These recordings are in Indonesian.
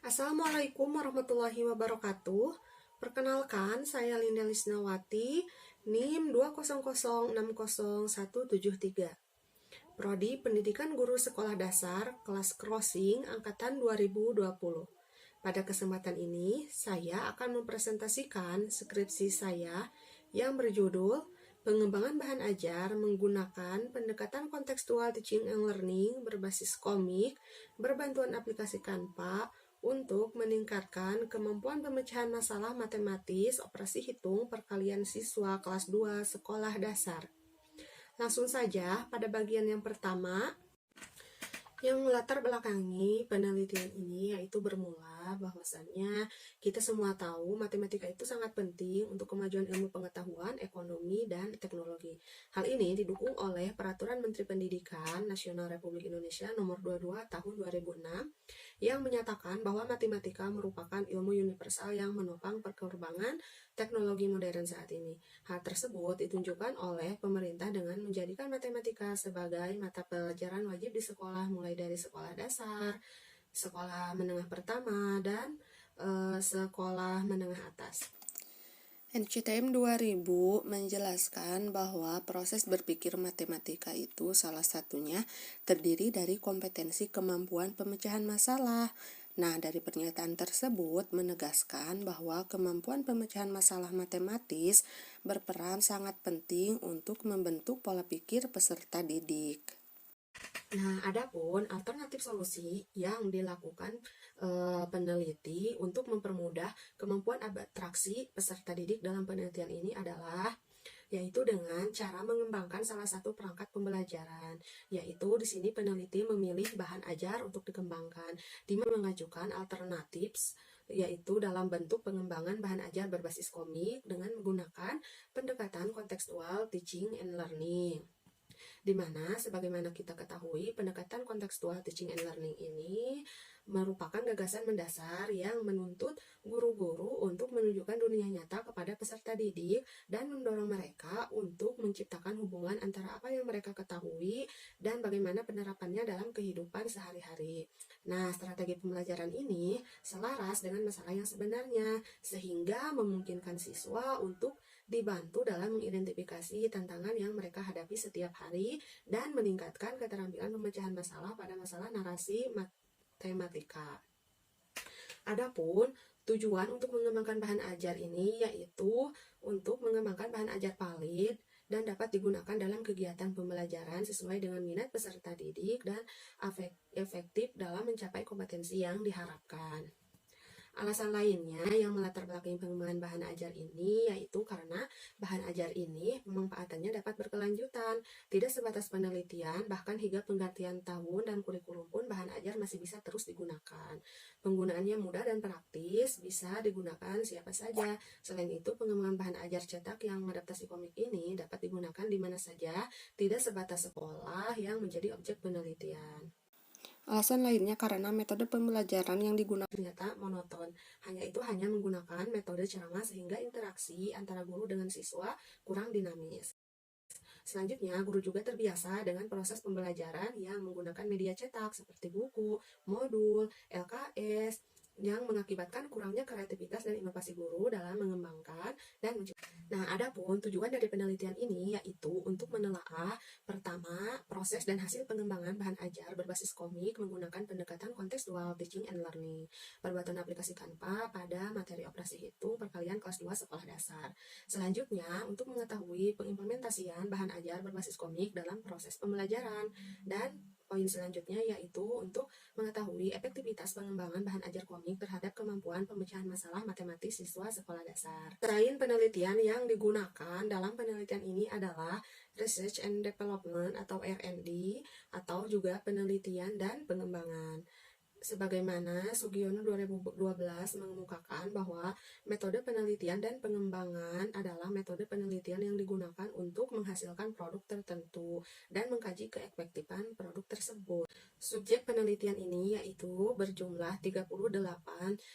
Assalamualaikum warahmatullahi wabarakatuh. Perkenalkan, saya Linda Lisnawati, NIM 200601773. Prodi Pendidikan Guru Sekolah Dasar, kelas Crossing, Angkatan 2020. Pada kesempatan ini, saya akan mempresentasikan skripsi saya yang berjudul Pengembangan Bahan Ajar menggunakan pendekatan kontekstual teaching and learning berbasis komik berbantuan aplikasi Canva untuk meningkatkan kemampuan pemecahan masalah matematis operasi hitung perkalian siswa kelas 2 sekolah dasar. Langsung saja pada bagian yang pertama, yang melatar belakangi penelitian ini yaitu bermula bahwasannya kita semua tahu matematika itu sangat penting untuk kemajuan ilmu pengetahuan, ekonomi, dan teknologi. Hal ini didukung oleh Peraturan Menteri Pendidikan Nasional Republik Indonesia Nomor 22 Tahun 2006 yang menyatakan bahwa matematika merupakan ilmu universal yang menopang perkembangan teknologi modern saat ini. Hal tersebut ditunjukkan oleh pemerintah dengan menjadikan matematika sebagai mata pelajaran wajib di sekolah mulai dari sekolah dasar, sekolah menengah pertama, dan sekolah menengah atas. NCTM 2000 menjelaskan bahwa proses berpikir matematika itu salah satunya terdiri dari kompetensi kemampuan pemecahan masalah. Nah, dari pernyataan tersebut menegaskan bahwa kemampuan pemecahan masalah matematis berperan sangat penting untuk membentuk pola pikir peserta didik. Nah, adapun alternatif solusi yang dilakukan peneliti untuk mempermudah kemampuan abstraksi peserta didik dalam penelitian ini adalah yaitu dengan cara mengembangkan salah satu perangkat pembelajaran, yaitu di sini peneliti memilih bahan ajar untuk dikembangkan, mengajukan alternatif yaitu dalam bentuk pengembangan bahan ajar berbasis komik dengan menggunakan pendekatan kontekstual teaching and learning. Di mana sebagaimana kita ketahui pendekatan kontekstual teaching and learning ini merupakan gagasan mendasar yang menuntut guru-guru untuk menunjukkan dunia nyata kepada peserta didik dan mendorong mereka untuk menciptakan hubungan antara apa yang mereka ketahui dan bagaimana penerapannya dalam kehidupan sehari-hari. Nah, strategi pembelajaran ini selaras dengan masalah yang sebenarnya sehingga memungkinkan siswa untuk dibantu dalam mengidentifikasi tantangan yang mereka hadapi setiap hari dan meningkatkan keterampilan pemecahan masalah pada masalah narasi matematika. Adapun tujuan untuk mengembangkan bahan ajar ini yaitu untuk mengembangkan bahan ajar valid dan dapat digunakan dalam kegiatan pembelajaran sesuai dengan minat peserta didik dan efektif dalam mencapai kompetensi yang diharapkan. Alasan lainnya yang melatar belakangi pengembangan bahan ajar ini yaitu karena bahan ajar ini pemanfaatannya dapat berkelanjutan, tidak sebatas penelitian, bahkan hingga penggantian tahun dan kurikulum pun bahan ajar masih bisa terus digunakan. Penggunaannya mudah dan praktis, bisa digunakan siapa saja. Selain itu, pengembangan bahan ajar cetak yang mengadaptasi komik ini dapat digunakan di mana saja, tidak sebatas sekolah yang menjadi objek penelitian. Alasan lainnya karena metode pembelajaran yang digunakan ternyata monoton. Hanya menggunakan metode ceramah sehingga interaksi antara guru dengan siswa kurang dinamis. Selanjutnya, guru juga terbiasa dengan proses pembelajaran yang menggunakan media cetak seperti buku, modul, LKS, yang mengakibatkan kurangnya kreativitas dan inovasi guru dalam mengembangkan dan menciptakan. Nah, adapun tujuan dari penelitian ini yaitu untuk menelaah pertama, proses dan hasil pengembangan bahan ajar berbasis komik menggunakan pendekatan kontekstual teaching and learning, perbuatan aplikasi Canva pada materi operasi hitung perkalian kelas 2 sekolah dasar. Selanjutnya, untuk mengetahui pengimplementasian bahan ajar berbasis komik dalam proses pembelajaran, dan poin selanjutnya yaitu untuk mengetahui efektivitas pengembangan bahan ajar komik terhadap kemampuan pemecahan masalah matematis siswa sekolah dasar. Selain penelitian yang digunakan dalam penelitian ini adalah Research and Development atau R&D atau juga penelitian dan pengembangan. Sebagaimana Sugiono 2012 mengemukakan bahwa metode penelitian dan pengembangan adalah metode penelitian yang digunakan untuk menghasilkan produk tertentu dan mengkaji keefektifan produk tersebut. Subjek penelitian ini yaitu berjumlah 38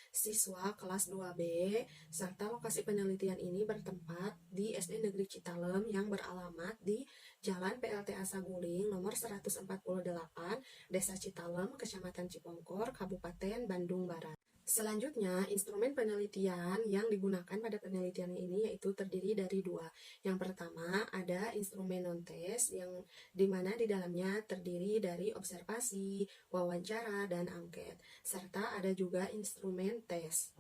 siswa kelas 2B, serta lokasi penelitian ini bertempat di SD Negeri Citalem yang beralamat di Jalan PLTA Saguling nomor 148, Desa Citalem, Kecamatan Cipongkor, Kabupaten Bandung Barat. Selanjutnya, instrumen penelitian yang digunakan pada penelitian ini yaitu terdiri dari dua. Yang pertama, ada instrumen non-tes yang dimana di dalamnya terdiri dari observasi, wawancara, dan angket. Serta ada juga instrumen tes.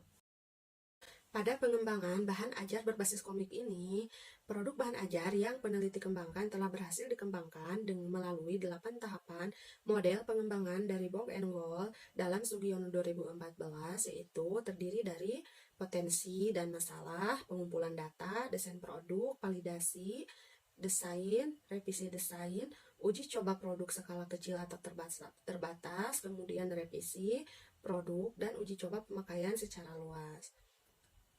Pada pengembangan bahan ajar berbasis komik ini, produk bahan ajar yang peneliti kembangkan telah berhasil dikembangkan dengan melalui 8 tahapan model pengembangan dari Bob and Gold dalam Sugiono 2014, yaitu terdiri dari potensi dan masalah, pengumpulan data, desain produk, validasi, desain, revisi desain, uji coba produk skala kecil atau terbatas, kemudian revisi produk, dan uji coba pemakaian secara luas.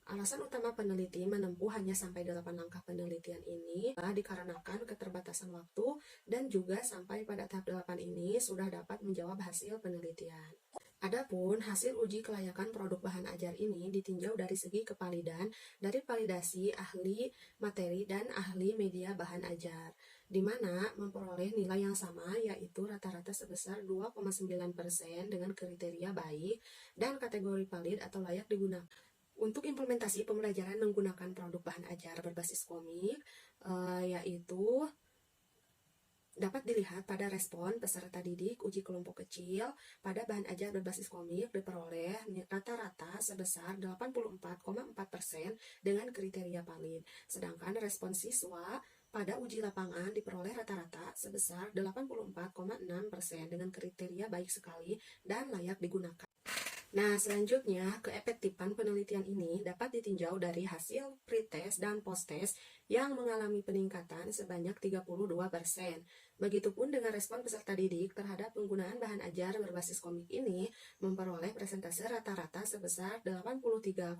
Alasan utama peneliti menempuh hanya sampai 8 langkah penelitian ini dikarenakan keterbatasan waktu dan juga sampai pada tahap 8 ini sudah dapat menjawab hasil penelitian. Adapun hasil uji kelayakan produk bahan ajar ini ditinjau dari segi kevalidan dari validasi ahli materi dan ahli media bahan ajar, di mana memperoleh nilai yang sama yaitu rata-rata sebesar 2,9% dengan kriteria baik dan kategori valid atau layak digunakan. Untuk implementasi pembelajaran menggunakan produk bahan ajar berbasis komik, yaitu dapat dilihat pada respon peserta didik uji kelompok kecil pada bahan ajar berbasis komik diperoleh rata-rata sebesar 84,4% dengan kriteria valid, sedangkan respon siswa pada uji lapangan diperoleh rata-rata sebesar 84,6% dengan kriteria baik sekali dan layak digunakan. Nah, selanjutnya, keefektifan penelitian ini dapat ditinjau dari hasil pretest dan posttest yang mengalami peningkatan sebanyak 32%. Begitupun dengan respon peserta didik terhadap penggunaan bahan ajar berbasis komik ini memperoleh persentase rata-rata sebesar 83,1%,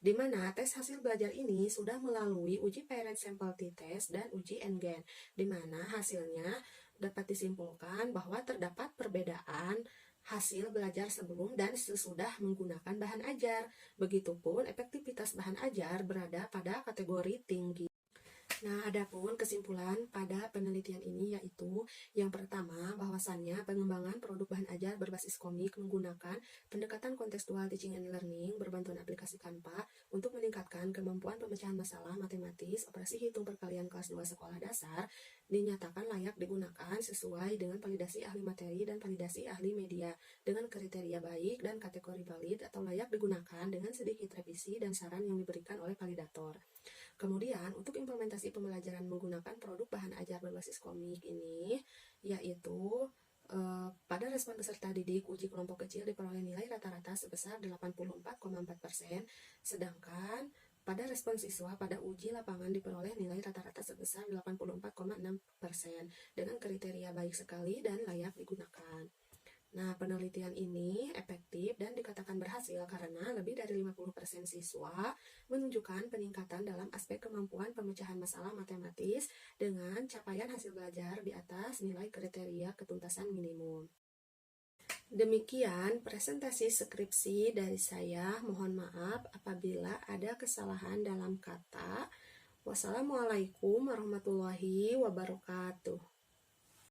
di mana tes hasil belajar ini sudah melalui uji parent sample t-test dan uji NGEN, di mana hasilnya dapat disimpulkan bahwa terdapat perbedaan hasil belajar sebelum dan sesudah menggunakan bahan ajar. Begitupun efektivitas bahan ajar berada pada kategori tinggi. Nah, adapun kesimpulan pada penelitian ini yaitu yang pertama, bahwasannya pengembangan produk bahan ajar berbasis komik menggunakan pendekatan kontekstual teaching and learning berbantuan aplikasi Canva untuk meningkatkan kemampuan pemecahan masalah matematis operasi hitung perkalian kelas 2 sekolah dasar dinyatakan layak digunakan sesuai dengan validasi ahli materi dan validasi ahli media dengan kriteria baik dan kategori valid atau layak digunakan dengan sedikit revisi dan saran yang diberikan oleh validator. Kemudian, untuk implementasi pembelajaran menggunakan produk bahan ajar berbasis komik ini, yaitu pada respon peserta didik uji kelompok kecil diperoleh nilai rata-rata sebesar 84,4%, sedangkan pada respon siswa pada uji lapangan diperoleh nilai rata-rata sebesar 84,6% dengan kriteria baik sekali dan layak digunakan. Nah, penelitian ini efektif dan dikatakan berhasil karena lebih dari 50% siswa menunjukkan peningkatan dalam aspek kemampuan pemecahan masalah matematis dengan capaian hasil belajar di atas nilai kriteria ketuntasan minimum. Demikian presentasi skripsi dari saya. Mohon maaf apabila ada kesalahan dalam kata. Wassalamualaikum warahmatullahi wabarakatuh.